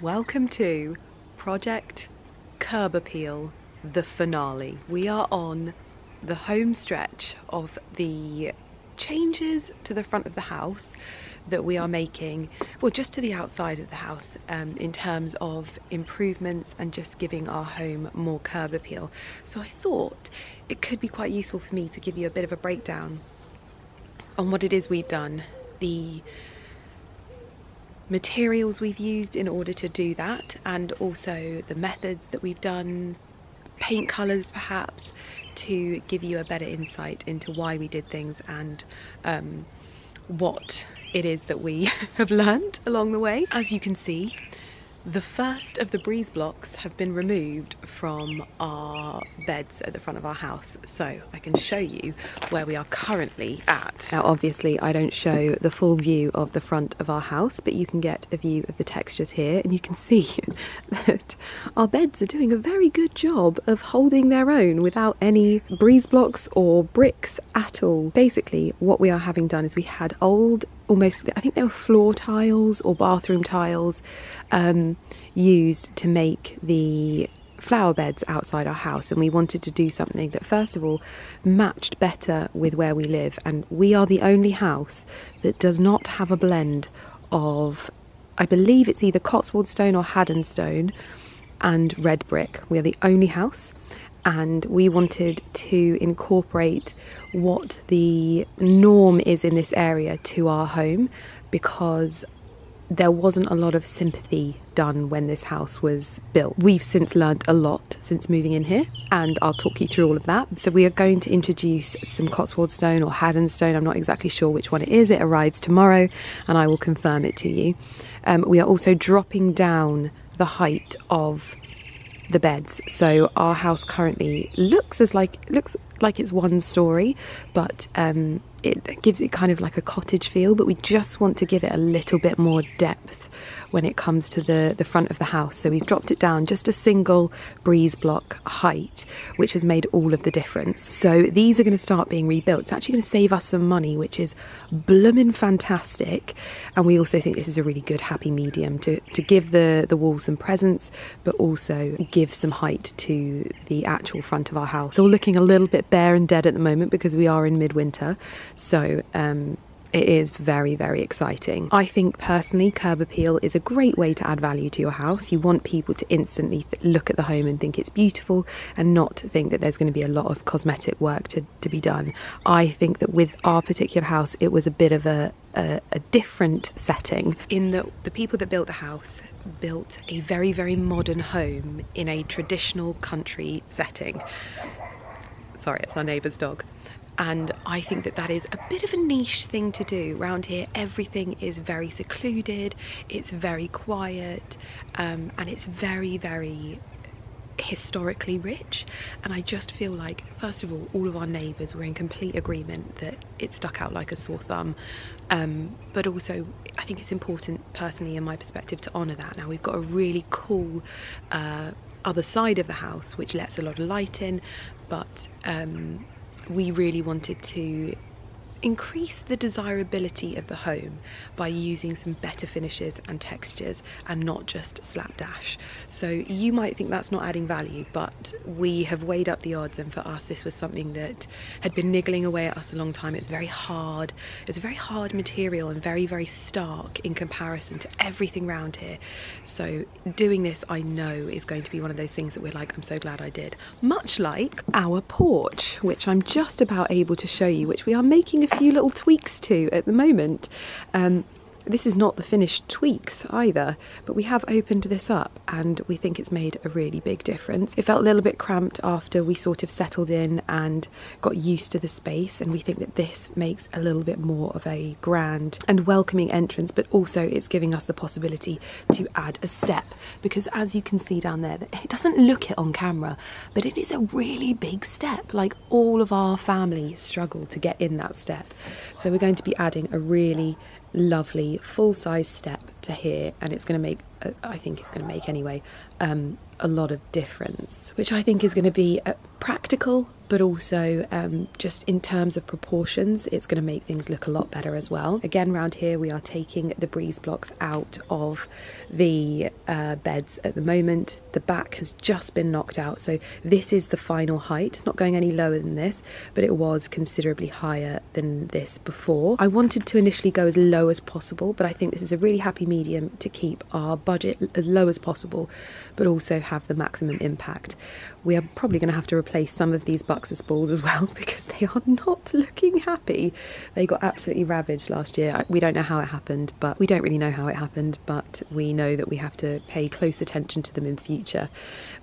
Welcome to Project Curb Appeal, the finale. We are on the home stretch of the changes to the front of the house that we are making, well, just to the outside of the house, in terms of improvements and just giving our home more curb appeal. So I thought it could be quite useful for me to give you a bit of a breakdown on what it is we've done, the materials we've used in order to do that, and also the methods that we've done, paint colours perhaps, to give you a better insight into why we did things and what it is that we have learned along the way. As you can see, the first of the breeze blocks have been removed from our beds at the front of our house, so I can show you where we are currently at. Now obviously I don't show the full view of the front of our house, but you can get a view of the textures here, and you can see that our beds are doing a very good job of holding their own without any breeze blocks or bricks at all. Basically what we are having done is we had old, almost, I think they were floor tiles or bathroom tiles, used to make the flower beds outside our house, and we wanted to do something that first of all matched better with where we live. And we are the only house that does not have a blend of, I believe it's either Cotswold stone or Haddon stone and red brick. We are the only house, and we wanted to incorporate what the norm is in this area to our home, because there wasn't a lot of sympathy done when this house was built. We've since learned a lot since moving in here, and I'll talk you through all of that. So we are going to introduce some Cotswold stone or Haddon stone. I'm not exactly sure which one it is. It arrives tomorrow and I will confirm it to you. We are also dropping down the height of the beds, so our house currently looks like it's one story, but it gives it kind of like a cottage feel, but we just want to give it a little bit more depth when it comes to the front of the house. So we've dropped it down just a single breeze block height, which has made all of the difference. So these are going to start being rebuilt. It's actually going to save us some money, which is blooming fantastic. And we also think this is a really good happy medium to give the wall some presence, but also give some height to the actual front of our house. It's all looking a little bit bare and dead at the moment because we are in midwinter. So it is very, very exciting. I think personally curb appeal is a great way to add value to your house. You want people to instantly look at the home and think it's beautiful, and not think that there's going to be a lot of cosmetic work to be done. I think that with our particular house it was a bit of a different setting, in that the people that built the house built a very, very modern home in a traditional country setting. Sorry, it's our neighbour's dog. And I think that that is a bit of a niche thing to do. Around here everything is very secluded, it's very quiet, and it's very, very historically rich. And I just feel like, first of all of our neighbours were in complete agreement that it stuck out like a sore thumb, but also I think it's important personally in my perspective to honour that. Now we've got a really cool other side of the house which lets a lot of light in, but we really wanted to increase the desirability of the home by using some better finishes and textures and not just slapdash. So you might think that's not adding value, but we have weighed up the odds, and for us this was something that had been niggling away at us a long time. It's very hard, it's a very hard material and very, very stark in comparison to everything around here. So doing this, I know, is going to be one of those things that we're like, I'm so glad I did. Much like our porch, which I'm just about able to show you, which we are making a few little tweaks to at the moment. This is not the finished tweaks either, but we have opened this up and we think it's made a really big difference. It felt a little bit cramped after we sort of settled in and got used to the space, and we think that this makes a little bit more of a grand and welcoming entrance, but also it's giving us the possibility to add a step, because as you can see down there, it doesn't look it on camera, but it is a really big step. Like, all of our family struggle to get in that step. So we're going to be adding a really lovely full-size step to here, and it's going to make, I think it's going to make anyway, a lot of difference, which I think is going to be practical, but also just in terms of proportions, it's going to make things look a lot better as well. Again, round here we are taking the breeze blocks out of the beds at the moment. The back has just been knocked out, so this is the final height. It's not going any lower than this, but it was considerably higher than this before. I wanted to initially go as low as possible, but I think this is a really happy medium to keep our budget as low as possible, but also have the maximum impact. We are probably going to have to replace some of these Buxus balls as well, because they are not looking happy. They got absolutely ravaged last year. We don't know how it happened, but we don't really know how it happened, but we know that we have to pay close attention to them in future.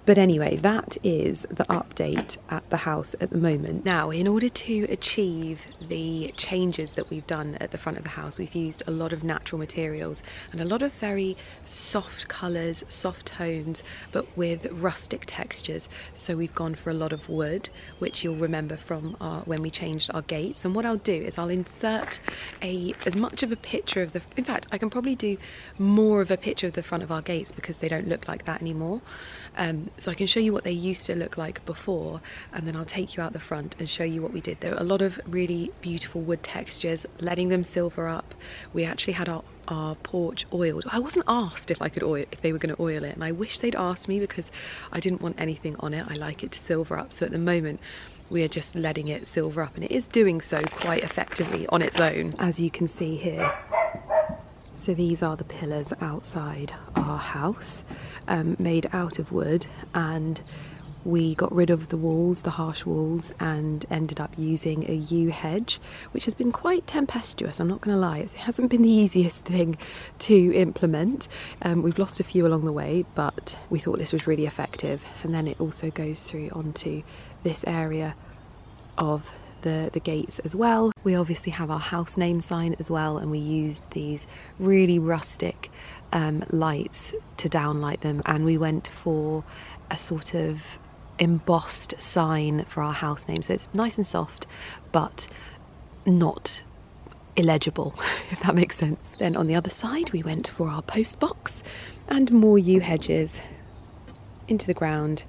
But anyway, that is the update at the house at the moment. Now, in order to achieve the changes that we've done at the front of the house, we've used a lot of natural materials and a lot of very soft colours, soft tones, but with rustic textures. So we've gone for a lot of wood, which you'll remember from when we changed our gates. And what I'll do is I'll insert as much of a picture of in fact, I can probably do more of a picture of the front of our gates because they don't look like that anymore. So I can show you what they used to look like before, and then I'll take you out the front and show you what we did. There were a lot of really beautiful wood textures, letting them silver up. We actually had our porch oiled. I wasn't asked if they were going to oil it, and I wish they'd asked me because I didn't want anything on it. I like it to silver up, so at the moment we are just letting it silver up, and it is doing so quite effectively on its own, as you can see here. So these are the pillars outside our house, made out of wood, and we got rid of the walls, the harsh walls, and ended up using a yew hedge, which has been quite tempestuous, I'm not going to lie. It hasn't been the easiest thing to implement. We've lost a few along the way, but we thought this was really effective. And then it also goes through onto this area of the gates as well. We obviously have our house name sign as well, and we used these really rustic lights to downlight them, and we went for a sort of embossed sign for our house name, so it's nice and soft but not illegible, if that makes sense. Then on the other side we went for our post box and more yew hedges into the ground,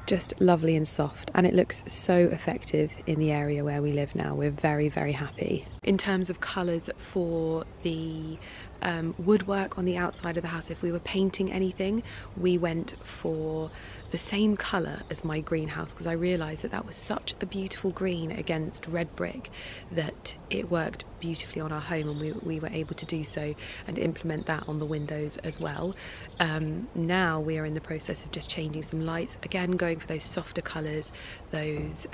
just lovely and soft, and it looks so effective in the area where we live now. We're very, very happy. In terms of colours for the woodwork on the outside of the house, if we were painting anything, we went for the same colour as my greenhouse, because I realised that was such a beautiful green against red brick that it worked beautifully on our home, and we were able to do so and implement that on the windows as well. Now we are in the process of just changing some lights, again going for those softer colours, those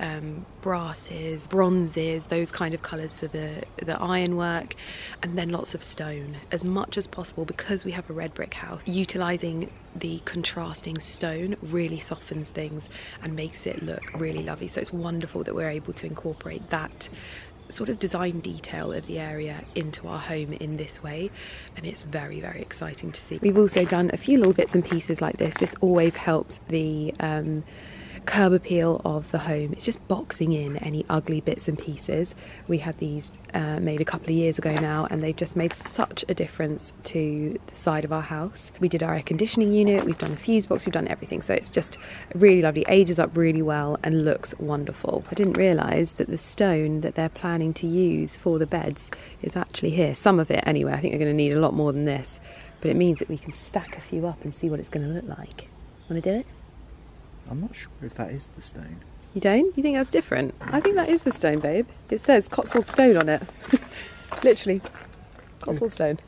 brasses, bronzes, those kind of colours for the ironwork, and then lots of stone as much as possible, because we have a red brick house. Utilising the contrasting stone really softens things and makes it look really lovely, so it's wonderful that we're able to incorporate that sort of design detail of the area into our home in this way, and it's very, very exciting to see. We've also done a few little bits and pieces like this. This always helps the curb appeal of the home. It's just boxing in any ugly bits and pieces. We had these made a couple of years ago now, and they've just made such a difference to the side of our house. We did our air conditioning unit, we've done a fuse box, we've done everything, so it's just really lovely, ages up really well and looks wonderful. I didn't realise that the stone that they're planning to use for the beds is actually here, some of it anyway. I think they're going to need a lot more than this, but it means that we can stack a few up and see what it's going to look like. Want to do it? I'm not sure if that is the stone. You don't? You think that's different? I think that is the stone, babe. It says Cotswold stone on it. Literally. Cotswold stone.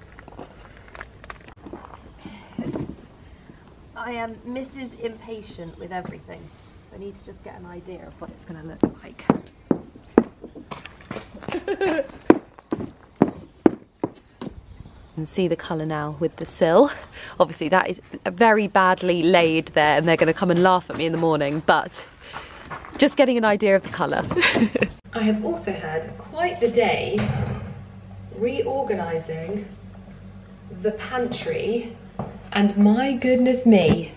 I am Mrs. Impatient with everything. So I need to just get an idea of what it's going to look like. You can see the colour now with the sill. Obviously that is very badly laid there, and they're going to come and laugh at me in the morning, but just getting an idea of the colour. I have also had quite the day reorganising the pantry, and my goodness me,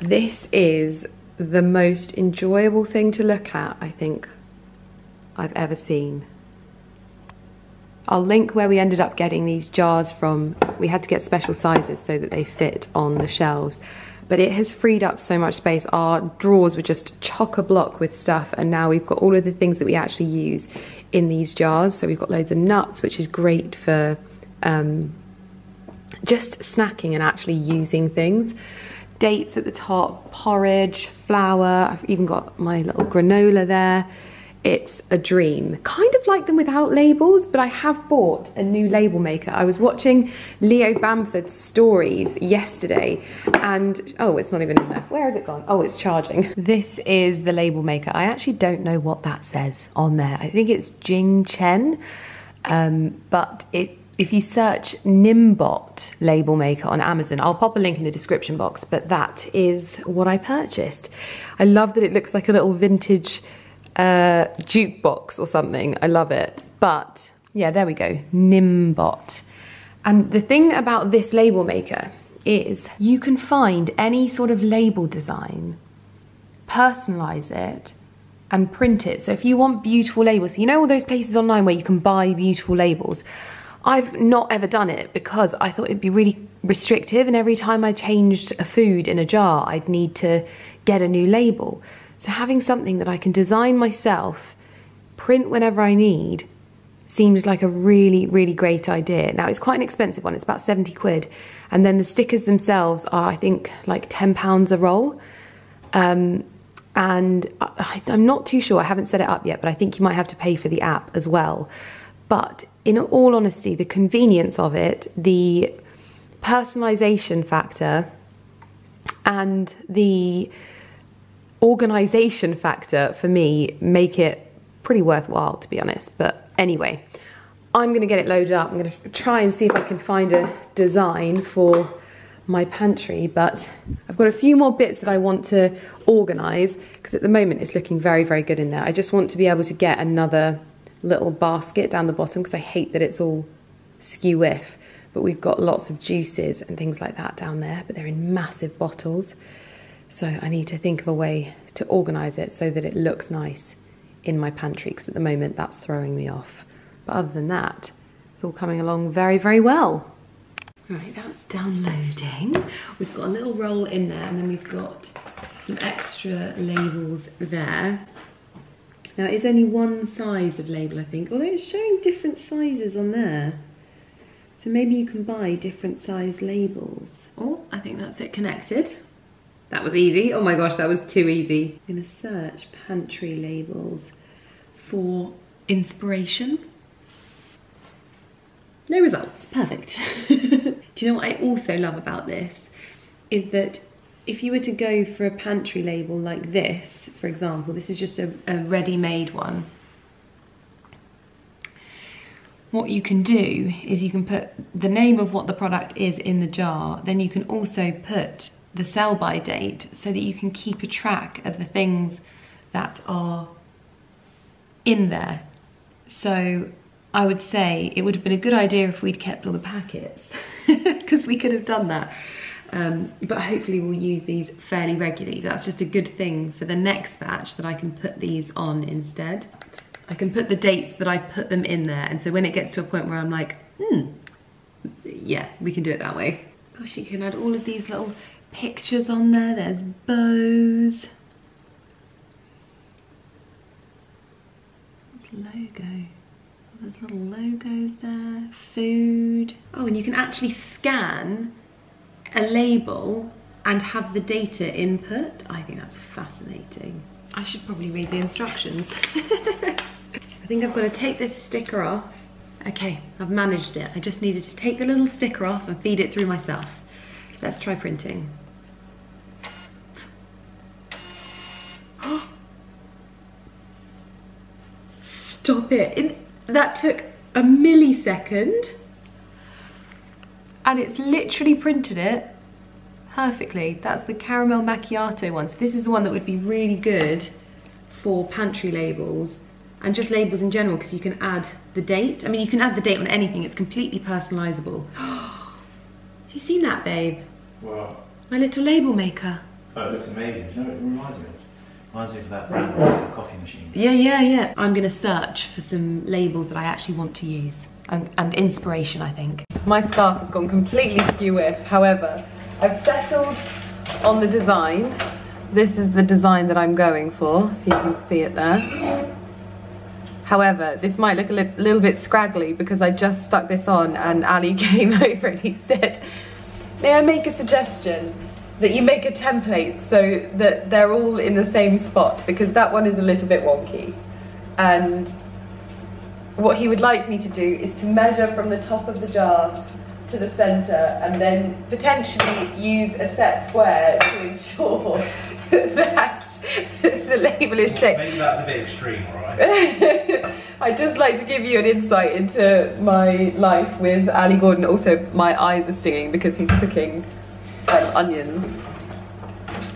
this is the most enjoyable thing to look at I think I've ever seen. I'll link where we ended up getting these jars from. We had to get special sizes so that they fit on the shelves. But it has freed up so much space. Our drawers were just chock-a-block with stuff, and now we've got all of the things that we actually use in these jars. So we've got loads of nuts, which is great for just snacking and actually using things. Dates at the top, porridge, flour. I've even got my little granola there. It's a dream. Kind of like them without labels, but I have bought a new label maker. I was watching Leo Bamford's stories yesterday and, oh, it's not even in there. Where has it gone? Oh, it's charging. This is the label maker. I actually don't know what that says on there. I think it's Jing Chen, but if you search Nimbot label maker on Amazon, I'll pop a link in the description box, but that is what I purchased. I love that it looks like a little vintage jukebox or something. I love it. But yeah, there we go, Nimbot. And the thing about this label maker is you can find any sort of label design, personalize it and print it. So if you want beautiful labels, you know all those places online where you can buy beautiful labels. I've not ever done it because I thought it'd be really restrictive, and every time I changed a food in a jar I'd need to get a new label. So having something that I can design myself, print whenever I need, seems like a really, really great idea. Now, it's quite an expensive one. It's about 70 quid. And then the stickers themselves are, I think, like £10 a roll. And I'm not too sure. I haven't set it up yet, but I think you might have to pay for the app as well. But in all honesty, the convenience of it, the personalization factor, and the organization factor for me make it pretty worthwhile, to be honest. But anyway, I'm going to get it loaded up. I'm going to try and see if I can find a design for my pantry, but I've got a few more bits that I want to organize because at the moment it's looking very, very good in there. I just want to be able to get another little basket down the bottom because I hate that it's all skew-whiff, but we've got lots of juices and things like that down there, but they're in massive bottles. So I need to think of a way to organise it so that it looks nice in my pantry, because at the moment that's throwing me off. But other than that, it's all coming along very, very well. Right, that's downloading. We've got a little roll in there, and then we've got some extra labels there. Now it is only one size of label, I think, although it's showing different sizes on there. So maybe you can buy different size labels. Oh, I think that's it connected. That was easy. Oh my gosh, that was too easy. I'm gonna search pantry labels for inspiration. No results, perfect. Do you know what I also love about this? Is that if you were to go for a pantry label like this, for example, this is just a ready-made one. What you can do is you can put the name of what the product is in the jar, then you can also put the sell-by date so that you can keep a track of the things that are in there. So I would say it would have been a good idea if we'd kept all the packets because we could have done that. But hopefully we'll use these fairly regularly. That's just a good thing for the next batch, that I can put these on instead. I can put the dates that I put them in there, and so when it gets to a point where I'm like, yeah, we can do it that way. Gosh, you can add all of these little pictures on there. There's bows. Logo. There's little logos there. Food. Oh, and you can actually scan a label and have the data input. I think that's fascinating. I should probably read the instructions. I think I've got to take this sticker off. Okay, I've managed it. I just needed to take the little sticker off and feed it through myself. Let's try printing. Stop it. That took a millisecond. And it's literally printed it perfectly. That's the caramel macchiato one. So this is the one that would be really good for pantry labels and just labels in general, because you can add the date. I mean, you can add the date on anything. It's completely personalizable. Have you seen that, babe? What? My little label maker. Oh, it looks amazing. You know what it reminds me of? Reminds me of that brand of coffee machines. Yeah. I'm gonna search for some labels that I actually want to use. and inspiration, I think. My scarf has gone completely skew-whiff. However, I've settled on the design. This is the design that I'm going for, if you can see it there. However, this might look a little bit scraggly because I just stuck this on and Ali came over and he said, may I make a suggestion that you make a template so that they're all in the same spot, because that one is a little bit wonky. And what he would like me to do is to measure from the top of the jar to the centre and then potentially use a set square to ensure that the label is shaped. Maybe that's a bit extreme, alright? I'd just like to give you an insight into my life with Ali Gordon. Also, my eyes are stinging because he's cooking onions.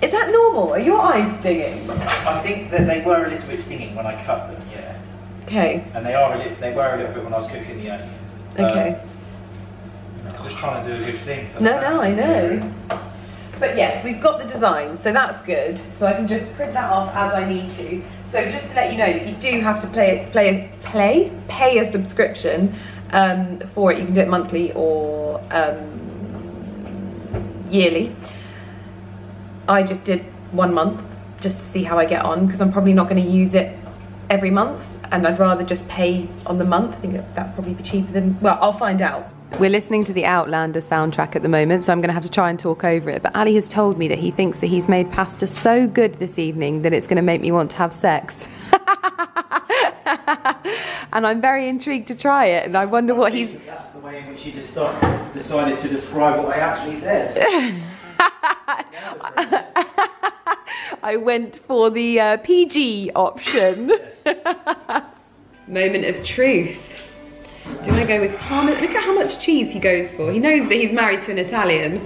Is that normal? Are your eyes stinging? I think that they were a little bit stinging when I cut them, yeah. Okay. And they were a little bit when I was cooking the onion. Okay. I'm just trying to do a good thing. For No, I know. But yes, we've got the design, so that's good. So I can just print that off as I need to. So just to let you know that you do have to pay a subscription for it. You can do it monthly or yearly. I just did 1 month just to see how I get on, because I'm probably not going to use it every month, and I'd rather just pay on the month. I think that'd probably be cheaper than, well, I'll find out. We're listening to the Outlander soundtrack at the moment, so I'm going to have to try and talk over it. But Ali has told me that he thinks that he's made pasta so good this evening that it's going to make me want to have sex. And I'm very intrigued to try it, and I wonder what he's... That's the way in which you decided to describe what I actually said. I went for the PG option. Moment of truth. Do I go with Parmesan? Look at how much cheese he goes for. He knows that he's married to an Italian.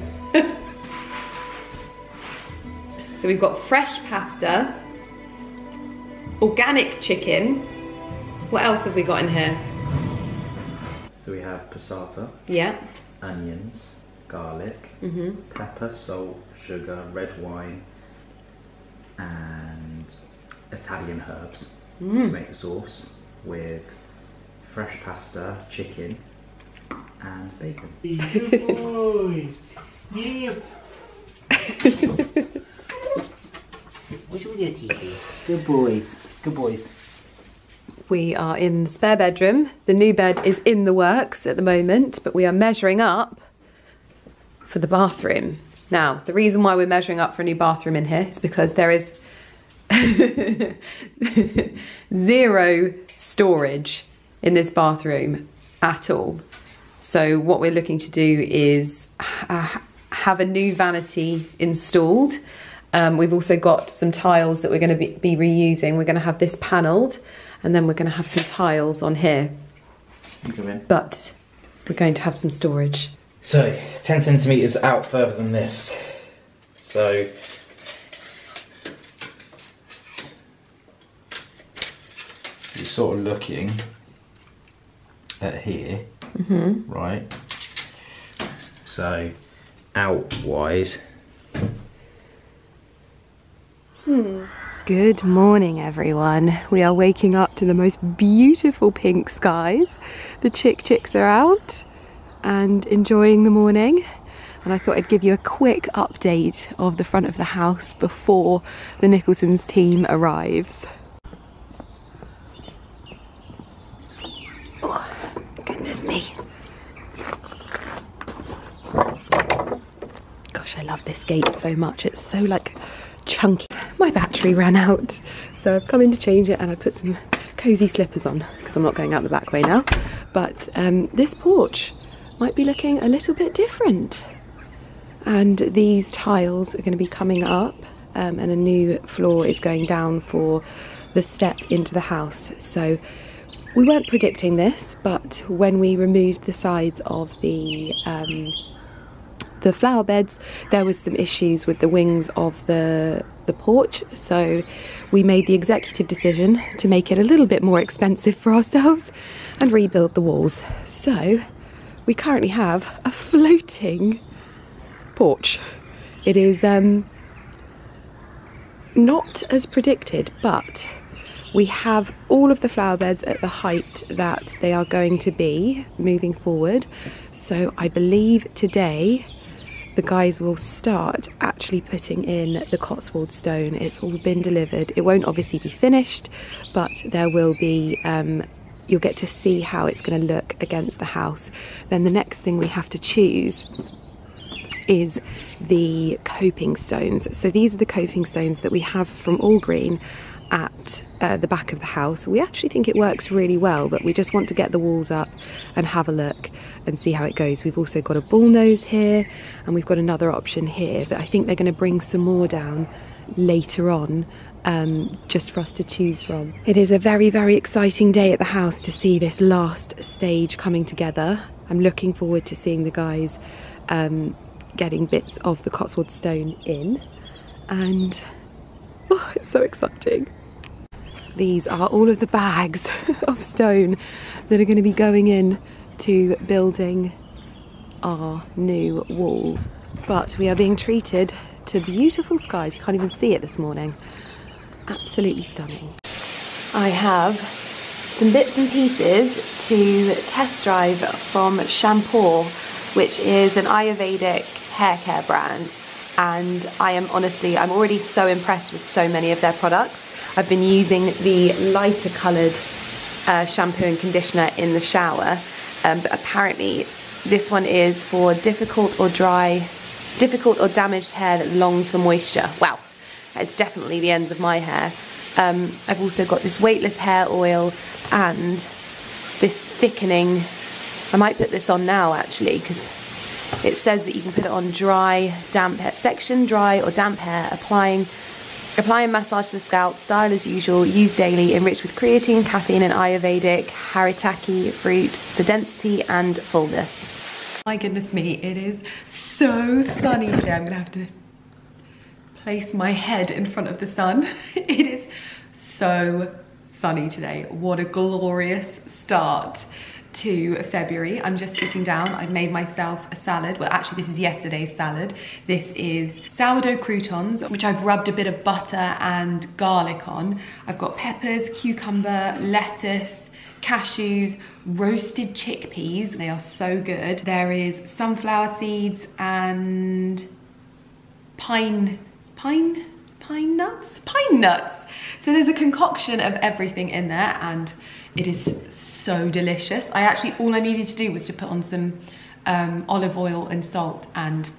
So we've got fresh pasta, organic chicken. What else have we got in here? So we have passata. Yeah. Onions, garlic, pepper, salt, sugar, red wine, and Italian herbs to make the sauce, with fresh pasta, chicken, and bacon. Good boys. Yeah. What's with your TV? Good boys. Good boys. We are in the spare bedroom. The new bed is in the works at the moment, but we are measuring up for the bathroom. Now, the reason why we're measuring up for a new bathroom in here is because there is zero storage in this bathroom at all. So what we're looking to do is have a new vanity installed. We've also got some tiles that we're going to be reusing. We're going to have this panelled, and then we're going to have some tiles on here. But we're going to have some storage. So, 10 centimetres out further than this. So, you're sort of looking at here, right? So, out-wise. Good morning, everyone. We are waking up to the most beautiful pink skies. The chicks are out and enjoying the morning, and I thought I'd give you a quick update of the front of the house before the Nicholson's team arrives. Oh, goodness me. Gosh, I love this gate so much. It's so like chunky. My battery ran out, so I've come in to change it, and I put some cosy slippers on because I'm not going out the back way now. But this porch might be looking a little bit different, and these tiles are going to be coming up, and a new floor is going down for the step into the house. So we weren't predicting this, but when we removed the sides of the flower beds, there was some issues with the wings of the porch, so we made the executive decision to make it a little bit more expensive for ourselves and rebuild the walls. So we currently have a floating porch. It is not as predicted, but We have all of the flower beds at the height that they are going to be moving forward. So I believe today the guys will start actually putting in the Cotswold stone. It's all been delivered. It won't obviously be finished, but there will be, you'll get to see how it's going to look against the house. Then the next thing we have to choose is the coping stones. So these are the coping stones that we have from All Green at the back of the house. We actually think it works really well, but we just want to get the walls up and have a look and see how it goes. We've also got a bullnose here, and we've got another option here, but I think they're going to bring some more down later on, just for us to choose from. It is a very, very exciting day at the house to see this last stage coming together. I'm looking forward to seeing the guys getting bits of the Cotswold stone in, and oh, it's so exciting. These are all of the bags of stone that are going to be going in to building our new wall. But we are being treated to beautiful skies. You can't even see it this morning. Absolutely stunning. I have some bits and pieces to test drive from Shampoo, which is an Ayurvedic hair care brand. And I'm already so impressed with so many of their products. I've been using the lighter coloured shampoo and conditioner in the shower, but apparently this one is for difficult or damaged hair that longs for moisture. Wow, that's definitely the ends of my hair. I've also got this weightless hair oil and this thickening. I might put this on now actually, because it says that you can put it on dry, damp hair, section, dry or damp hair, apply and massage to the scalp, style as usual, use daily, enriched with creatine, caffeine and Ayurvedic haritaki fruit for density and fullness. My goodness me, it is so sunny today. I'm gonna have to place my head in front of the sun. It is so sunny today. What a glorious start to February. I'm just sitting down. I've made myself a salad. Well, actually this is yesterday's salad. This is sourdough croutons, which I've rubbed a bit of butter and garlic on. I've got peppers, cucumber, lettuce, cashews, roasted chickpeas. They are so good. There is sunflower seeds and pine nuts. So there's a concoction of everything in there, and it is so delicious. All I needed to do was to put on some olive oil and salt, and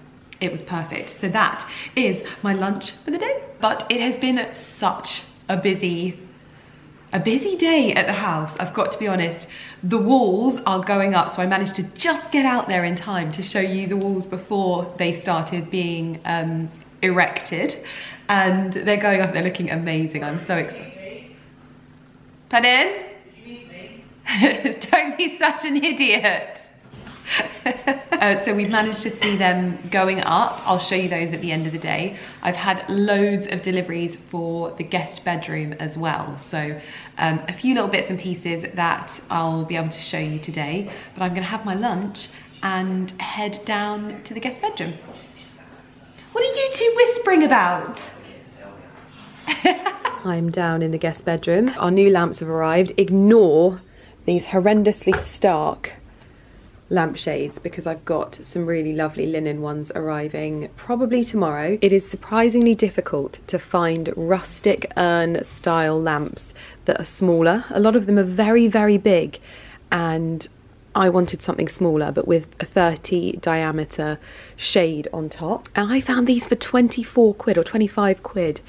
it was perfect. So that is my lunch for the day. But it has been such a busy day at the house, I've got to be honest. The walls are going up, so I managed to just get out there in time to show you the walls before they started being erected, and they're going up, they're looking amazing. I'm so excited. Pardon? Don't be such an idiot. So we've managed to see them going up. I'll show you those at the end of the day. I've had loads of deliveries for the guest bedroom as well. So a few little bits and pieces that I'll be able to show you today. But I'm gonna have my lunch and head down to the guest bedroom. What are you two whispering about? I'm down in the guest bedroom. Our new lamps have arrived. Ignore these horrendously stark lampshades because I've got some really lovely linen ones arriving probably tomorrow. It is surprisingly difficult to find rustic urn style lamps that are smaller. A lot of them are very, very big, and I wanted something smaller but with a 30 diameter shade on top. And I found these for 24 quid or 25 quid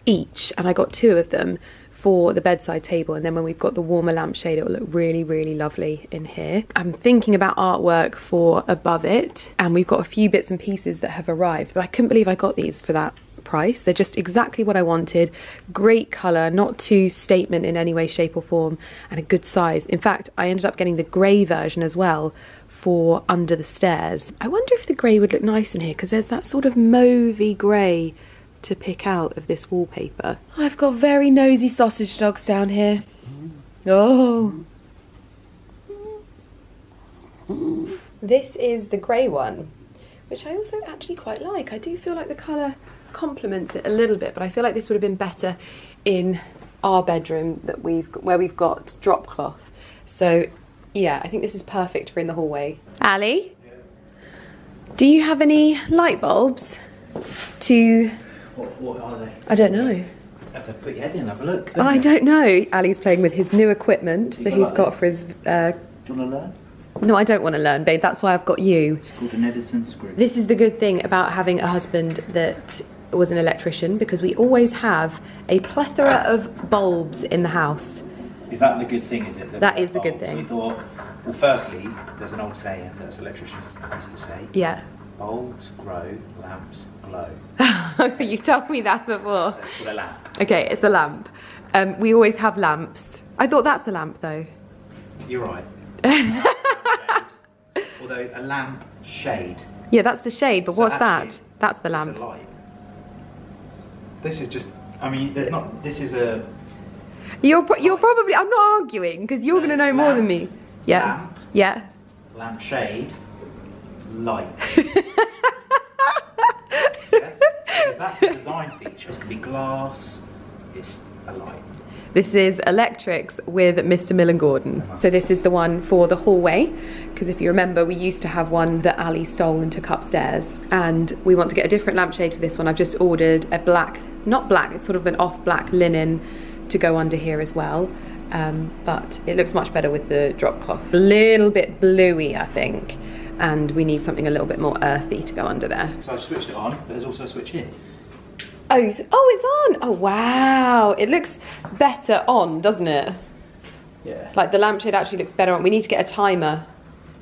each, and I got 2 of them for the bedside table, and then when we've got the warmer lampshade, it will look really, really lovely in here. I'm thinking about artwork for above it, and we've got a few bits and pieces that have arrived, but I couldn't believe I got these for that price. They're just exactly what I wanted. Great colour, not too statement in any way, shape or form, and a good size. In fact, I ended up getting the grey version as well for under the stairs. I wonder if the grey would look nice in here, because there's that sort of mauvey grey to pick out of this wallpaper. I've got very nosy sausage dogs down here. Oh. This is the grey one, which I also actually quite like. I do feel like the colour complements it a little bit, but I feel like this would have been better in our bedroom that where we've got drop cloth. So yeah, I think this is perfect for in the hallway. Ali, do you have any light bulbs to... What are they? I don't know. Have to put your head in and have a look. I don't know. Ali's playing with his new equipment that he's got for his... Do you want to learn? No, I don't want to learn, babe. That's why I've got you. It's called an Edison screw. This is the good thing about having a husband that was an electrician, because we always have a plethora of bulbs in the house. Is that the good thing, is it? That is the good thing. We thought, well, firstly, there's an old saying that us electricians used to say. Yeah. Bulbs grow, lamps glow. You've told me that before. So it's called a lamp. Okay, it's a lamp. We always have lamps. I thought that's a lamp, though. You're right. Although a lamp shade. Yeah, that's the shade, but So what's actually, that? That's the It's lamp. a light. This is just, I mean, there's not, this is a... You're probably, I'm not arguing, because you're going to know more than me. Yeah. Lamp. Yeah. Lamp shade, light. Yeah? Because that's a design feature. This could be glass, it's a light. This is electrics with Mr. Millen Gordon. So this is the one for the hallway, because if you remember, we used to have one that Ali stole and took upstairs, and we want to get a different lampshade for this one. I've just ordered a black, not black, it's sort of an off black linen to go under here as well, but it looks much better with the drop cloth. A little bit bluey, I think, and we need something a little bit more earthy to go under there. So I've switched it on, but there's also a switch here. Oh, it's on! Oh wow, it looks better on, doesn't it? Yeah. Like the lampshade actually looks better on. We need to get a timer.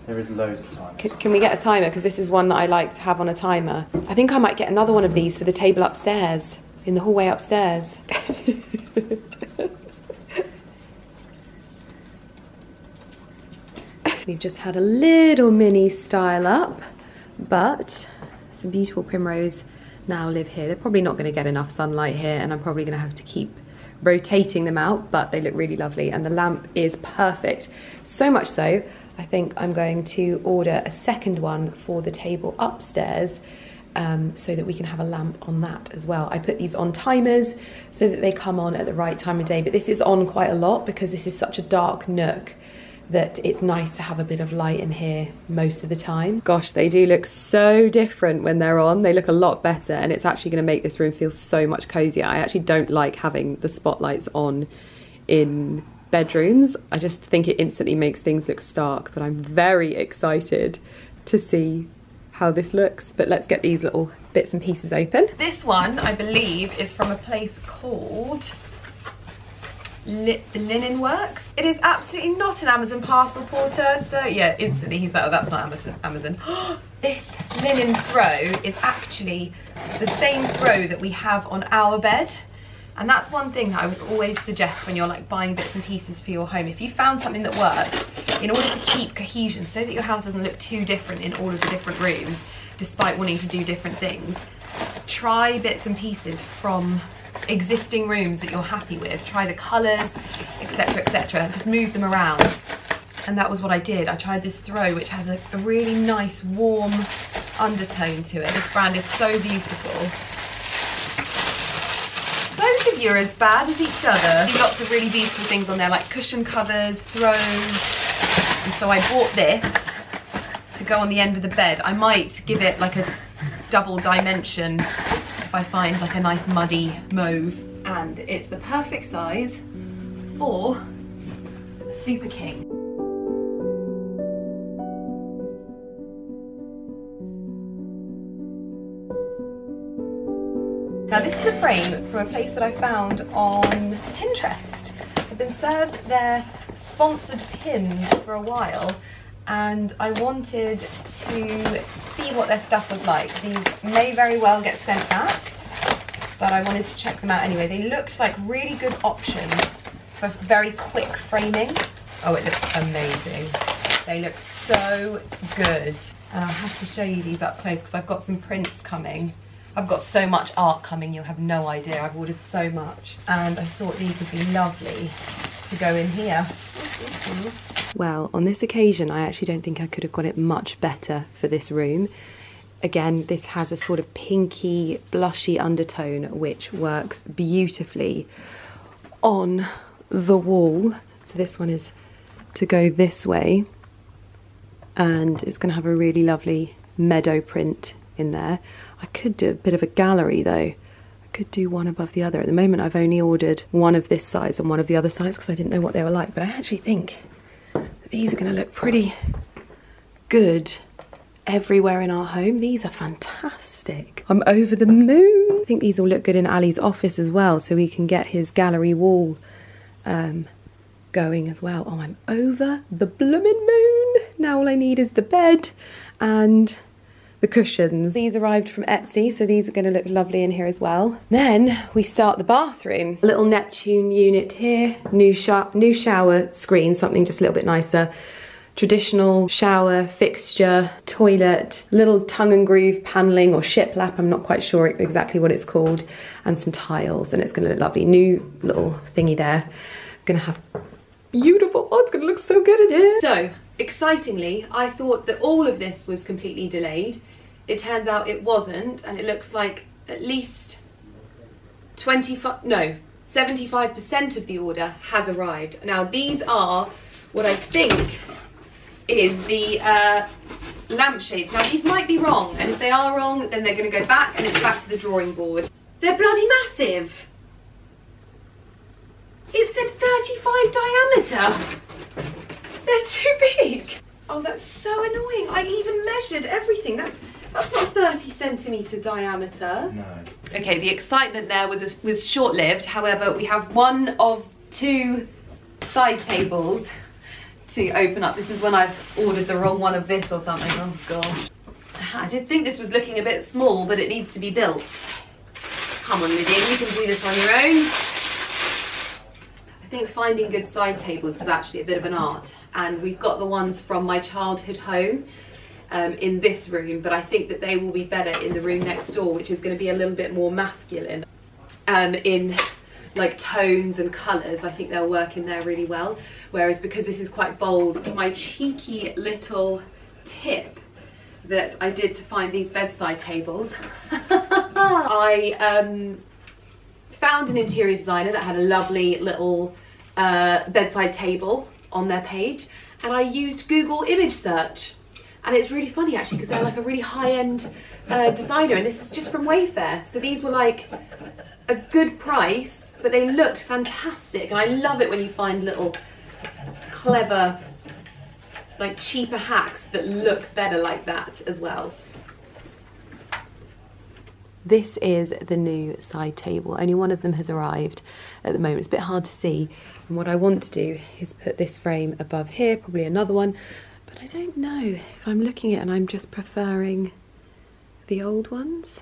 There is loads of times. Can we get a timer? Because this is one that I like to have on a timer. I think I might get another one of these for the table upstairs, in the hallway upstairs. We've just had a little mini style up, but some beautiful primrose now live here. They're probably not going to get enough sunlight here, and I'm probably going to have to keep rotating them out, but they look really lovely, and the lamp is perfect. So much so, I think I'm going to order a second one for the table upstairs, so that we can have a lamp on that as well. I put these on timers so that they come on at the right time of day, but this is on quite a lot because this is such a dark nook that it's nice to have a bit of light in here most of the time. Gosh, they do look so different when they're on. They look a lot better, and it's actually going to make this room feel so much cozier. I actually don't like having the spotlights on in bedrooms. I just think it instantly makes things look stark, but I'm very excited to see how this looks. But let's get these little bits and pieces open. This one, I believe, is from a place called Linen Works. It is absolutely not an Amazon parcel porter, so yeah, instantly he's like, oh, that's not Amazon. This linen throw is actually the same throw that we have on our bed, and that's one thing that I would always suggest when you're like buying bits and pieces for your home. If you found something that works, in order to keep cohesion so that your house doesn't look too different in all of the different rooms, despite wanting to do different things, try bits and pieces from existing rooms that you're happy with. Try the colours, etc, etc. Just move them around. And that was what I did. I tried this throw, which has a really nice warm undertone to it. This brand is so beautiful. Both of you are as bad as each other. Lots of really beautiful things on there, like cushion covers, throws. And so I bought this to go on the end of the bed. I might give it like a double dimension if I find like a nice muddy mauve. And it's the perfect size for a Super King. Now this is a frame from a place that I found on Pinterest. I've been served their sponsored pins for a while, and I wanted to see what their stuff was like. These may very well get sent back, but I wanted to check them out anyway. They looked like really good options for very quick framing. Oh, it looks amazing. They look so good. And I'll have to show you these up close because I've got some prints coming. I've got so much art coming, you'll have no idea. I've ordered so much. And I thought these would be lovely to go in here. Well, on this occasion, I actually don't think I could have got it much better for this room. Again, this has a sort of pinky, blushy undertone, which works beautifully on the wall. So this one is to go this way, and it's going to have a really lovely meadow print in there. I could do a bit of a gallery though. I could do one above the other. At the moment I've only ordered one of this size and one of the other size because I didn't know what they were like, but I actually think that these are going to look pretty good everywhere in our home. These are fantastic. I'm over the moon. I think these will look good in Ali's office as well, so we can get his gallery wall going as well. Oh, I'm over the bloomin' moon. Now all I need is the bed and the cushions. These arrived from Etsy, so these are going to look lovely in here as well. Then we start the bathroom. A little Neptune unit here, new shower screen, something just a little bit nicer. Traditional shower fixture, toilet, little tongue and groove paneling or shiplap, I'm not quite sure exactly what it's called, and some tiles, and it's going to look lovely. New little thingy there. Going to have beautiful, oh, it's going to look so good in here. So, excitingly, I thought that all of this was completely delayed. It turns out it wasn't, and it looks like at least 75% of the order has arrived. Now, these are what I think is the lampshades. Now, these might be wrong, and if they are wrong, then they're going to go back, and it's back to the drawing board. They're bloody massive. It said 35 diameter. They're too big. Oh, that's so annoying. I even measured everything. That's not 30 centimetre diameter. No. Okay, the excitement there was short-lived. However, we have one of two side tables to open up. This is when I've ordered the wrong one of this or something. Oh gosh. I did think this was looking a bit small, but it needs to be built. Come on, Lydia, you can do this on your own. I think finding good side tables is actually a bit of an art, and we've got the ones from my childhood home in this room, but I think that they will be better in the room next door, which is going to be a little bit more masculine in like tones and colours. I think they'll work in there really well, whereas because this is quite bold, my cheeky little tip that I did to find these bedside tables, I found an interior designer that had a lovely little bedside table on their page, and I used Google image search, and it's really funny actually because they're like a really high-end designer, and this is just from Wayfair, so these were like a good price, but they looked fantastic, and I love it when you find little clever, like cheaper hacks that look better like that as well. This is the new side table. Only one of them has arrived at the moment. It's a bit hard to see. And what I want to do is put this frame above here, probably another one. But I don't know if I'm looking at it and I'm just preferring the old ones.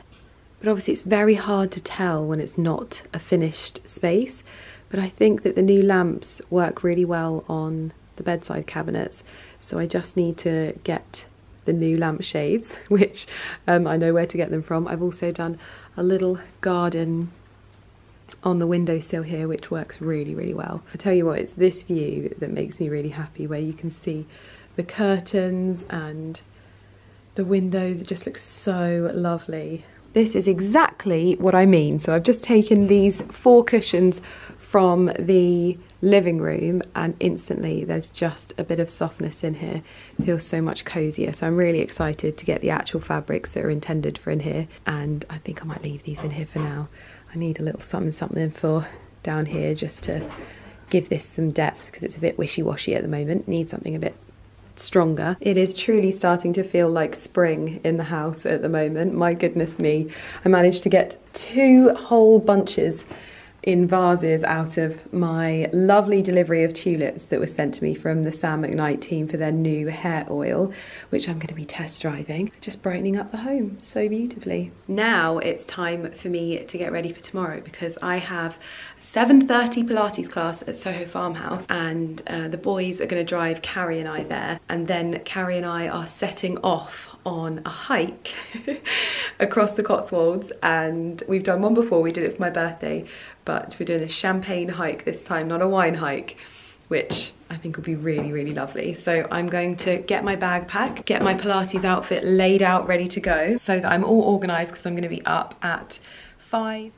But obviously it's very hard to tell when it's not a finished space. But I think that the new lamps work really well on the bedside cabinets. So I just need to get the new lampshades, which I know where to get them from. I've also done a little garden on the windowsill here, which works really, really well. I tell you what, it's this view that makes me really happy, where you can see the curtains and the windows. It just looks so lovely. This is exactly what I mean. So I've just taken these 4 cushions from the living room, and instantly there's just a bit of softness in here. It feels so much cozier. So I'm really excited to get the actual fabrics that are intended for in here, and I think I might leave these in here for now. I need a little something for down here just to give this some depth, because it's a bit wishy-washy at the moment. Need something a bit stronger. It is truly starting to feel like spring in the house at the moment. My goodness me. I managed to get 2 whole bunches in vases out of my lovely delivery of tulips that was sent to me from the Sam McKnight team for their new hair oil, which I'm going to be test driving. Just brightening up the home so beautifully. Now it's time for me to get ready for tomorrow, because I have a 7:30 Pilates class at Soho Farmhouse, and the boys are going to drive Carrie and I there, and then Carrie and I are setting off on a hike across the Cotswolds, and we've done one before. We did it for my birthday, but we're doing a champagne hike this time, not a wine hike, which I think will be really, really lovely. So I'm going to get my bag packed, get my Pilates outfit laid out, ready to go, so that I'm all organised, because I'm going to be up at 5.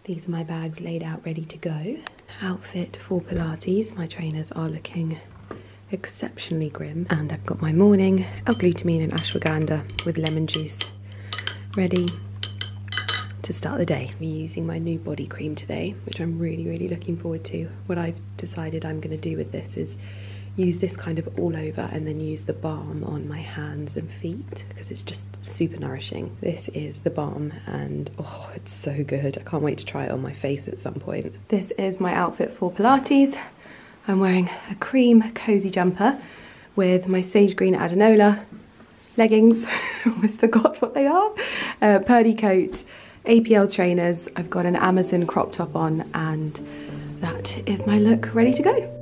These are my bags laid out ready to go. Outfit for Pilates. My trainers are looking exceptionally grim. And I've got my morning L-glutamine and ashwagandha with lemon juice ready to start the day. I'm using my new body cream today, which I'm really looking forward to. What I've decided I'm going to do with this is use this kind of all over and then use the balm on my hands and feet because it's just super nourishing. This is the balm and oh, it's so good. I can't wait to try it on my face at some point. This is my outfit for Pilates. I'm wearing a cream cozy jumper with my sage green adenola leggings. Almost forgot what they are. Purdy coat, APL trainers. I've got an Amazon crop top on and that is my look ready to go.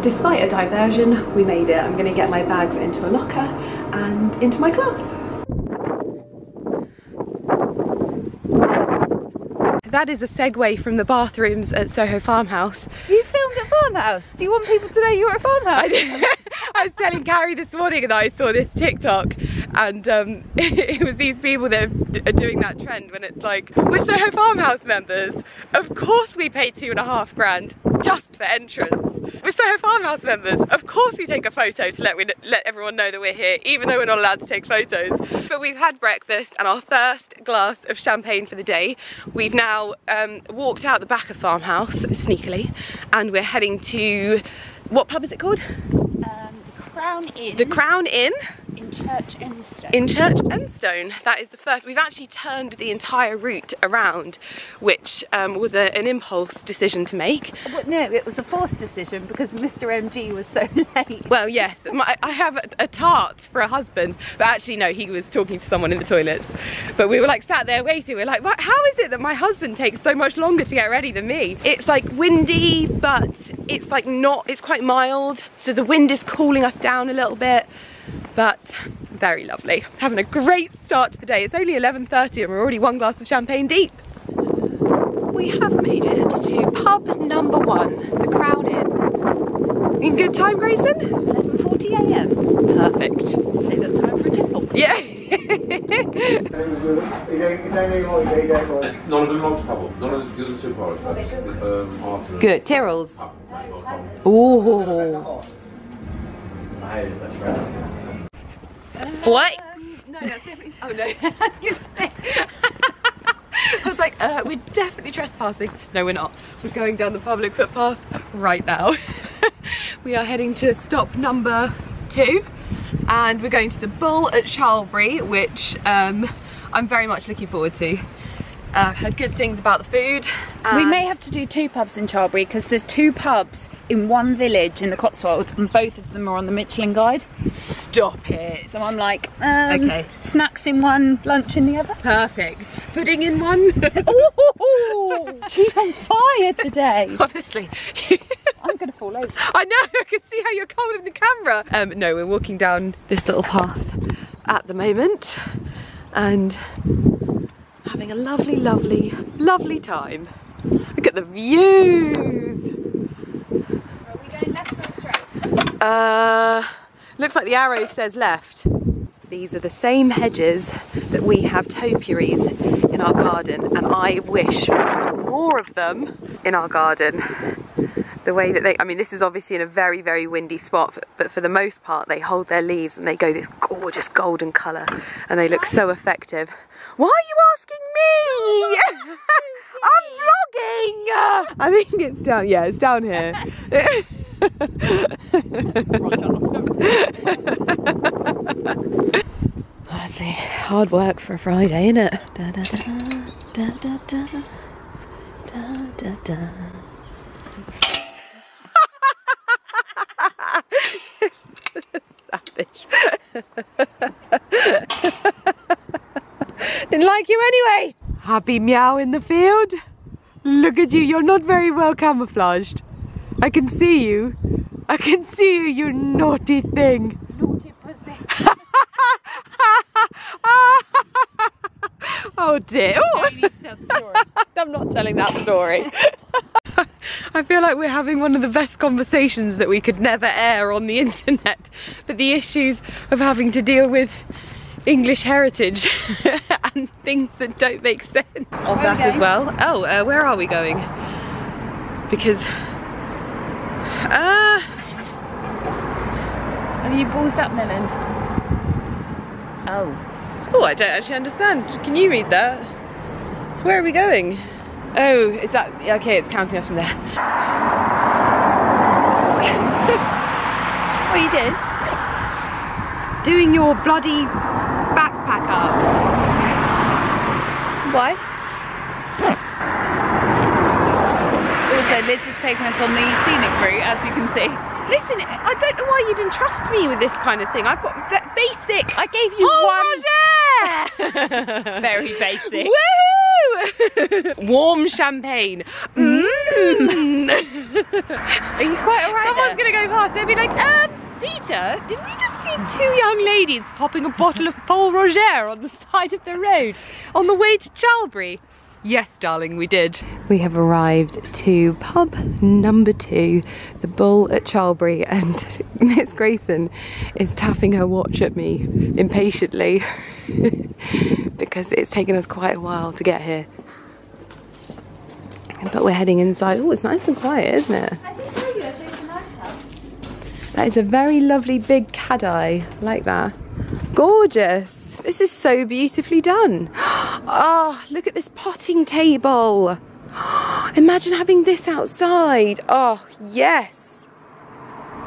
Despite a diversion, we made it. I'm going to get my bags into a locker and into my class. That is a segue from the bathrooms at Soho Farmhouse. You filmed at Farmhouse? Do you want people to know you were at Farmhouse? I was telling Carrie this morning that I saw this TikTok and it was these people that are doing that trend when it's like, we're Soho Farmhouse members. Of course we pay $2.5 grand just for entrance. We're Soho Farmhouse members. Of course we take a photo to let everyone know that we're here, even though we're not allowed to take photos. But we've had breakfast and our first glass of champagne for the day. We've now walked out the back of Farmhouse, sneakily, and we're heading to, what pub is it called? The Crown Inn. The Crown Inn. In Church Enstone. In Church Enstone. That is the first. We've actually turned the entire route around, which was an impulse decision to make. Well, no, it was a forced decision because Mr. MG was so late. Well, yes, I have a tart for a husband, but actually no, he was talking to someone in the toilets. But we were like sat there waiting. We're like, how is it that my husband takes so much longer to get ready than me? It's like windy, but it's like not, it's quite mild. So the wind is cooling us down a little bit. But very lovely. Having a great start to the day. It's only 11:30 and we're already one glass of champagne deep. We have made it to pub number 1, the Crown Inn. In good time, Grayson? 11:40 AM. Perfect. They've got time for a tipple. Yeah. None of them like to bubble. None of the other two bars. Good. Tyrrells. Oh. What? No, that's definitely. Oh no, I was gonna say. I was like, we're definitely trespassing. No, we're not. We're going down the public footpath right now. We are heading to stop number 2, and we're going to the Bull at Charlbury, which I'm very much looking forward to. Heard good things about the food. We may have to do 2 pubs in Charlbury because there's 2 pubs in one village in the Cotswolds and both of them are on the Michelin Guide. Stop it. So I'm like, okay. Snacks in one, lunch in the other. Perfect. Pudding in one. Ooh, she's on fire today. Honestly. I'm gonna fall over. I know, I can see how you're cold in the camera. No, we're walking down this little path at the moment and having a lovely, lovely, lovely time. Look at the views. Are we going left or straight? Looks like the arrow says left. These are the same hedges that we have topiaries in our garden, and I wish we had more of them in our garden. The way that they, I mean, this is obviously in a very, very windy spot, but for the most part they hold their leaves and they go this gorgeous golden colour and they look so effective. Why are you asking me? I'm vlogging! I think it's down, yeah, it's down here. Honestly, hard work for a Friday, innit? Da, da, da, da, da, da, da, da. Savage. Didn't like you anyway. Happy meow in the field. Look at you, you're not very well camouflaged. I can see you. I can see you, you naughty thing. Naughty pussy. Oh dear. Oh. You need to tell the story. I'm not telling that story. I feel like we're having one of the best conversations that we could never air on the internet, but the issues of having to deal with English heritage and things that don't make sense of that as well. Oh, where are we going? Because Have you ballsed up, Melon? Oh. oh, I don't actually understand. Can you read that? Where are we going? Oh, is that okay? It's counting us from there. What you did? Doing your bloody backpack up. Why? Also, Liz has taken us on the scenic route, as you can see. Listen, I don't know why you didn't trust me with this kind of thing. I've got basic. I gave you Roger! Very basic. Woohoo! Warm champagne. Mmm. Are you quite alright? Someone's gonna go past. They'll be like, Peter, did we just see two young ladies popping a bottle of Pol Roger on the side of the road on the way to Chalbury? Yes, darling, we did. We have arrived to pub number 2, the Bull at Chalbury, and Miss Grayson is tapping her watch at me impatiently because it's taken us quite a while to get here. But we're heading inside. Oh, it's nice and quiet, isn't it? I did tell you I chose a nice house. That is a very lovely big cat-eye, like that. Gorgeous. This is so beautifully done. Oh, look at this potting table. Imagine having this outside. Oh, yes.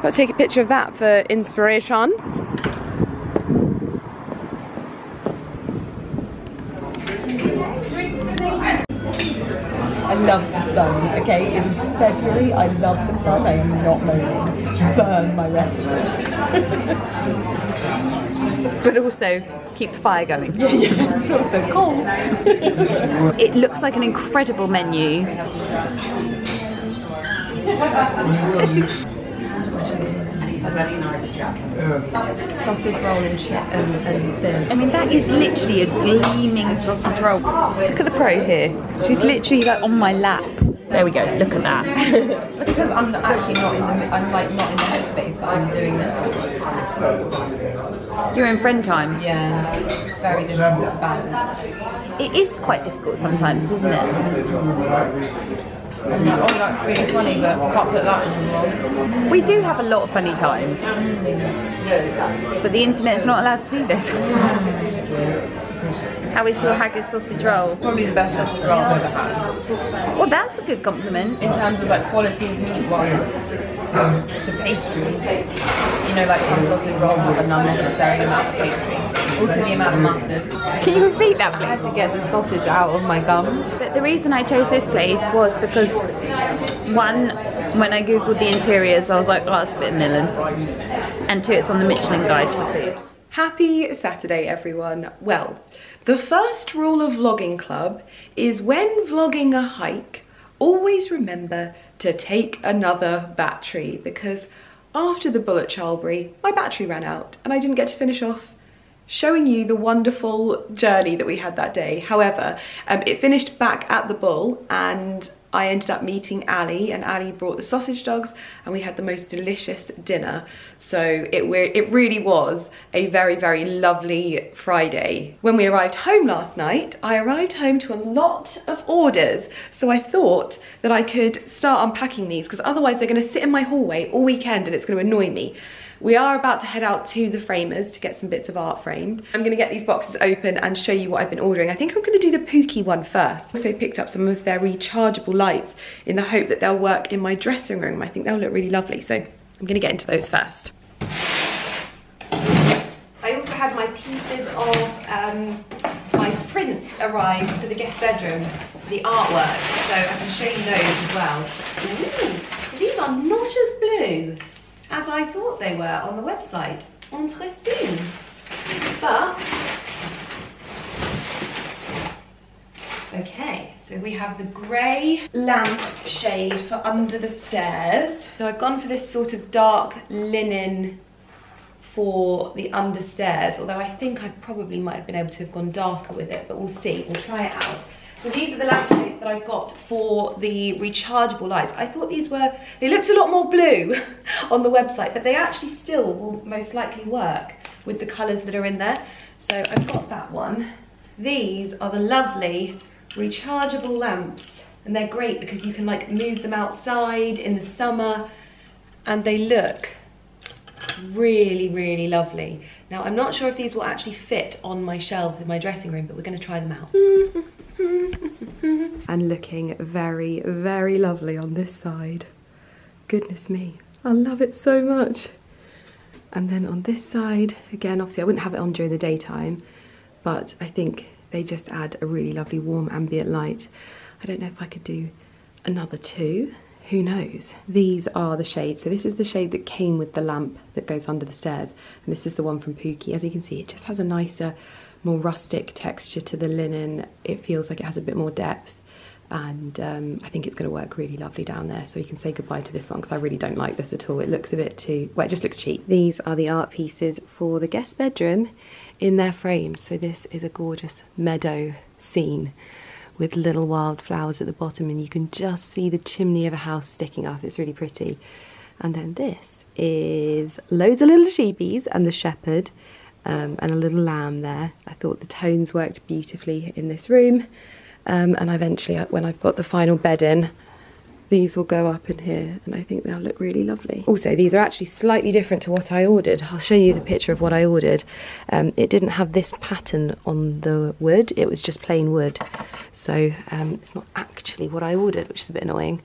Got to take a picture of that for inspiration. I love the sun, okay? It is February, I love the sun, I am not moaning. Burn my retinas. But also, keep the fire going. Yeah, but also cold. It looks like an incredible menu. A very nice sausage roll and thin. I mean, that is literally a gleaming sausage roll. Look at the pro here. She's literally like on my lap. There we go. Look at that. Because I'm actually not in the, I'm like not in the headspace that I'm doing this. You're in friend time. Yeah, it's very difficult to balance. It is quite difficult sometimes, isn't it? I'm like, oh, that's really funny, but I can't put that in the vlog. We do have a lot of funny times, but the internet's not allowed to see this. How is your haggis sausage roll? Probably the best sausage roll I've ever had. Well, that's a good compliment. In terms of like quality of meat wise to pastry. You know, like some sausage rolls have an unnecessary amount of pastry. Also the amount of mustard. Can you repeat that, I had please? to get the sausage out of my gums. But the reason I chose this place was because, one, when I googled the interiors, I was like, oh, that's a bit of Millen. And two, it's on the Michelin Guide for food. Happy Saturday, everyone. Well, the first rule of Vlogging Club is when vlogging a hike, always remember to take another battery, because after the Bull at Chalbury, my battery ran out and I didn't get to finish off showing you the wonderful journey that we had that day. However, it finished back at the Bull and I ended up meeting Ali, and Ali brought the sausage dogs and we had the most delicious dinner. So it really was a very, very lovely Friday. When we arrived home last night, I arrived home to a lot of orders. So I thought that I could start unpacking these because otherwise they're gonna sit in my hallway all weekend and it's gonna annoy me. We are about to head out to the framers to get some bits of art framed. I'm gonna get these boxes open and show you what I've been ordering. I think I'm gonna do the Pookie one first. Also picked up some of their rechargeable lights in the hope that they'll work in my dressing room. I think they'll look really lovely, so I'm gonna get into those first. I also had my pieces of my prints arrived for the guest bedroom, the artwork, so I can show you those as well. Ooh, so these are not as blue as I thought they were on the website. Entre soon. But Okay, so we have the grey lamp shade for under the stairs. So I've gone for this sort of dark linen for the understairs, although I think I probably might have been able to have gone darker with it, but we'll see, we'll try it out. So these are the lampshades that I got for the rechargeable lights. I thought these were, they looked a lot more blue on the website, but they actually still will most likely work with the colours that are in there. So I've got that one. These are the lovely rechargeable lamps, and they're great because you can like move them outside in the summer, and they look really, really lovely. Now I'm not sure if these will actually fit on my shelves in my dressing room, but we're going to try them out. And looking very, very lovely on this side. Goodness me, I love it so much. And then on this side, again, obviously I wouldn't have it on during the daytime, but I think they just add a really lovely warm ambient light. I don't know if I could do another two, who knows? These are the shades. So this is the shade that came with the lamp that goes under the stairs, and this is the one from Pookie. As you can see, it just has a nicer, more rustic texture to the linen. It feels like it has a bit more depth, and I think it's going to work really lovely down there. So you can say goodbye to this one, because I really don't like this at all. It looks a bit too, well, it just looks cheap. These are the art pieces for the guest bedroom in their frames. So this is a gorgeous meadow scene with little wildflowers at the bottom, and you can just see the chimney of a house sticking up. It's really pretty. And then this is loads of little sheepies and the shepherd, and a little lamb there. I thought the tones worked beautifully in this room, and eventually when I've got the final bed in, these will go up in here, and I think they'll look really lovely. Also, these are actually slightly different to what I ordered. I'll show you the picture of what I ordered. It didn't have this pattern on the wood, it was just plain wood. So it's not actually what I ordered, which is a bit annoying.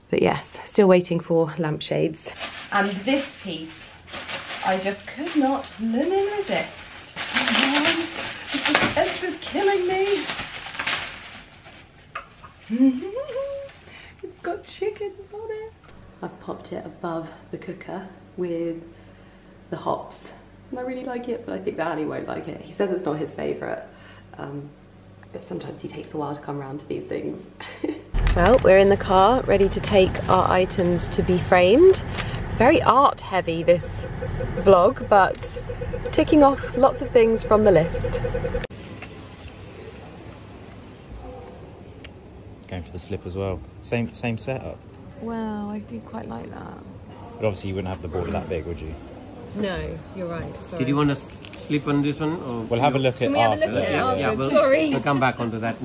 But yes, still waiting for lampshades. And this piece, I just could not resist. The suspense is killing me. It's got chickens on it. I've popped it above the cooker with the hops, and I really like it, but I think that Ali won't like it. He says it's not his favourite, but sometimes he takes a while to come around to these things. Well, we're in the car, ready to take our items to be framed. It's very art heavy, this vlog, but ticking off lots of things from the list. Going for the slip as well. Same setup. Wow, I do quite like that. But obviously you wouldn't have the border that big, would you? No, you're right. Sorry. Did you want to sleep on this one? Or We'll have a look at yeah, we'll come back onto that.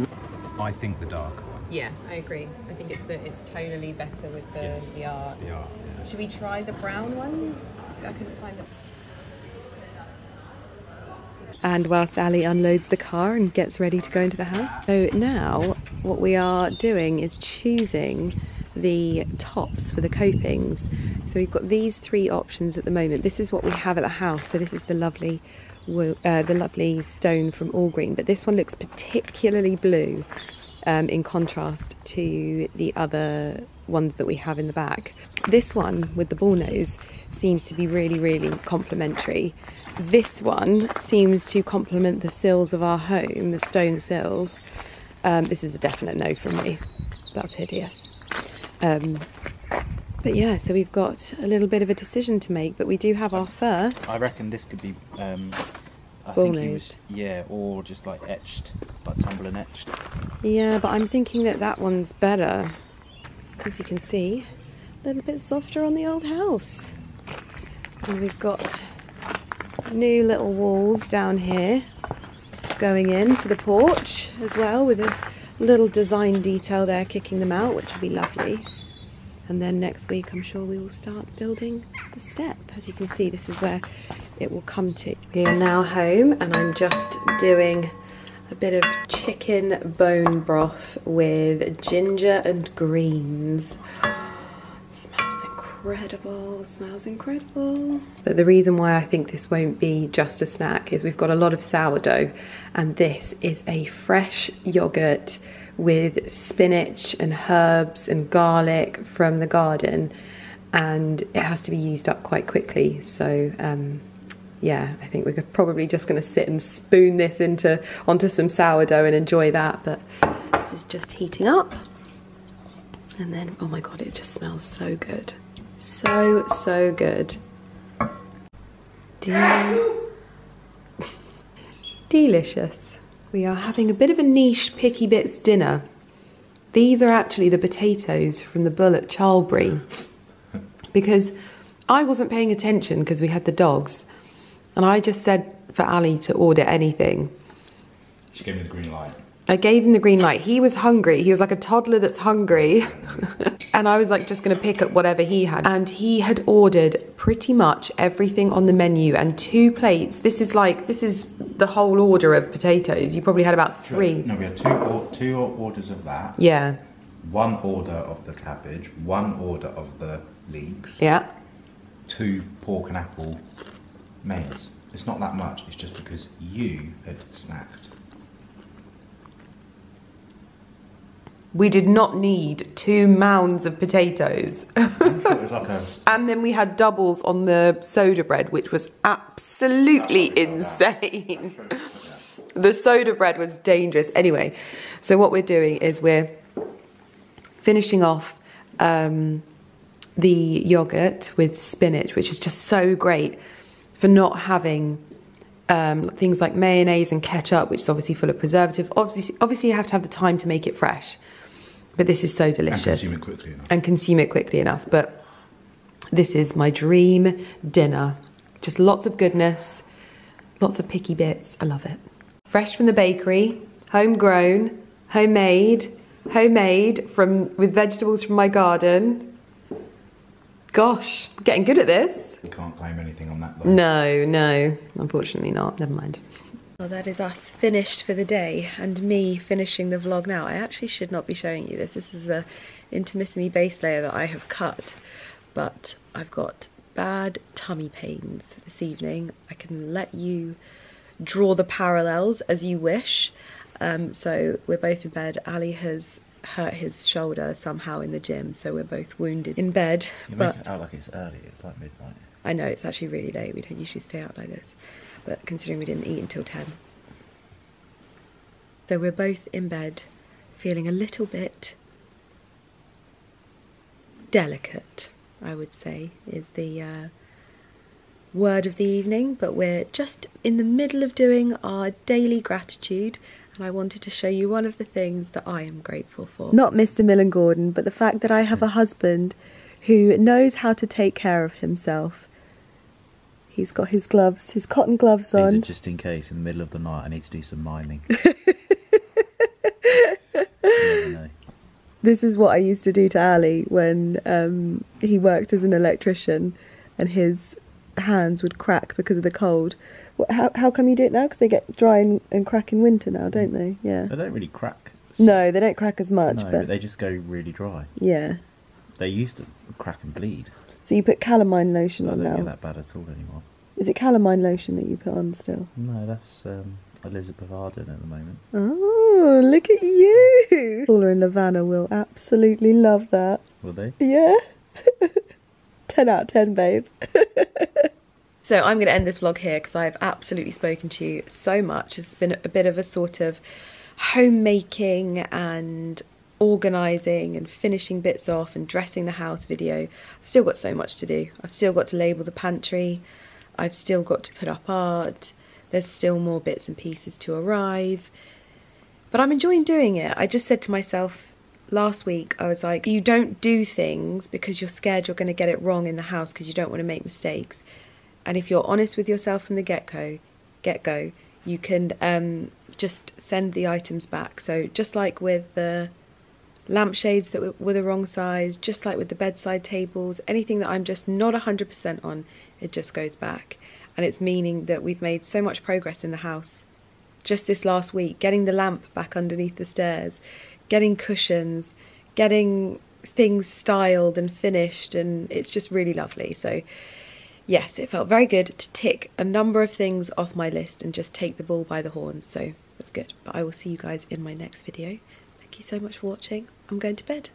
I think the dark one. Yeah, I agree. I think it's tonally better with the art. The art, yeah. Should we try the brown one? I couldn't find it. And whilst Ali unloads the car and gets ready to go into the house. So now what we are doing is choosing the tops for the copings. So we've got these three options at the moment. This is what we have at the house. So this is the lovely stone from All Green, but this one looks particularly blue in contrast to the other ones that we have in the back. This one with the bull nose seems to be really, really complementary. This one seems to complement the sills of our home, the stone sills. This is a definite no from me. That's hideous. But yeah, so we've got a little bit of a decision to make, but we do have our first. I reckon this could be bull-nosed. Yeah, or just like etched, like tumble and etched. Yeah, but I'm thinking that one's better. As you can see, a little bit softer on the old house. And we've got new little walls down here going in for the porch as well, with a little design detail there kicking them out, which will be lovely. And then next week I'm sure we will start building the step. As you can see, this is where it will come to. We are now home, and I'm just doing a bit of chicken bone broth with ginger and greens. It smells incredible, smells incredible. But the reason why I think this won't be just a snack is we've got a lot of sourdough, and this is a fresh yogurt with spinach and herbs and garlic from the garden, and it has to be used up quite quickly. So yeah, I think we're probably just going to sit and spoon this onto some sourdough and enjoy that. But this is just heating up. And then, oh my God, it just smells so good. So, so good. Delicious. We are having a bit of a niche Picky Bits dinner. These are actually the potatoes from the bull at Charlbury. Because I wasn't paying attention because we had the dogs. And I just said for Ali to order anything. She gave me the green light. I gave him the green light. He was hungry. He was like a toddler that's hungry. And I was like just going to pick up whatever he had. And he had ordered pretty much everything on the menu and 2 plates. This is the whole order of potatoes. You probably had about 3. No, we had two orders of that. Yeah. 1 order of the cabbage, 1 order of the leeks. Yeah. 2 pork and apple mains. It's not that much. It's just because you had snacked. We did not need 2 mounds of potatoes. I'm sure it was like a... And then we had doubles on the soda bread, which was absolutely insane. The soda bread was dangerous. Anyway, so what we're doing is we're finishing off the yogurt with spinach, which is just so great for not having things like mayonnaise and ketchup, which is obviously full of preservative. Obviously you have to have the time to make it fresh. But this is so delicious. And consume it quickly enough. But this is my dream dinner. Just lots of goodness, lots of picky bits. I love it. Fresh from the bakery, homegrown, homemade with vegetables from my garden. Gosh, getting good at this. We can't claim anything on that though. No, unfortunately not. Never mind. Well, that is us finished for the day and me finishing the vlog now. I actually should not be showing you this. This is a Intimissimi base layer that I have cut, but I've got bad tummy pains this evening. I can let you draw the parallels as you wish. So we're both in bed. Ali has hurt his shoulder somehow in the gym, so we're both wounded in bed. You make it out like it's early, it's like midnight. I know, it's actually really late. We don't usually stay out like this. But considering we didn't eat until 10. So we're both in bed, feeling a little bit delicate, I would say, is the word of the evening. But we're just in the middle of doing our daily gratitude, and I wanted to show you one of the things that I am grateful for. Not Mr. Millen Gordon, but the fact that I have a husband who knows how to take care of himself. He's got his gloves, his cotton gloves on. These are just in case in the middle of the night I need to do some mining. This is what I used to do to Ali when he worked as an electrician and his hands would crack because of the cold. How come you do it now? Because they get dry and crack in winter now, don't they? Yeah. They don't really crack. No, they don't crack as much. No, but they just go really dry. Yeah. They used to crack and bleed. So you put calamine lotion on now? I don't get that bad at all anymore. Is it calamine lotion that you put on still? No, that's Elizabeth Arden at the moment. Oh, look at you! Paula and Lavana will absolutely love that. Will they? Yeah. 10 out of 10, babe. So I'm going to end this vlog here because I've absolutely spoken to you so much. It's been a bit of a sort of homemaking and organising and finishing bits off and dressing the house video. I've still got so much to do. I've still got to label the pantry. I've still got to put up art. There's still more bits and pieces to arrive. But I'm enjoying doing it. I just said to myself last week, I was like, you don't do things because you're scared you're going to get it wrong in the house because you don't want to make mistakes. And if you're honest with yourself from the get-go, you can just send the items back. So just like with the lampshades that were the wrong size, just like with the bedside tables, anything that I'm just not 100% on, it just goes back. And it's meaning that we've made so much progress in the house just this last week, getting the lamp back underneath the stairs, getting cushions, getting things styled and finished, and it's just really lovely. So yes, it felt very good to tick a number of things off my list and just take the bull by the horns, so that's good. But I will see you guys in my next video. Thank you so much for watching. I'm going to bed.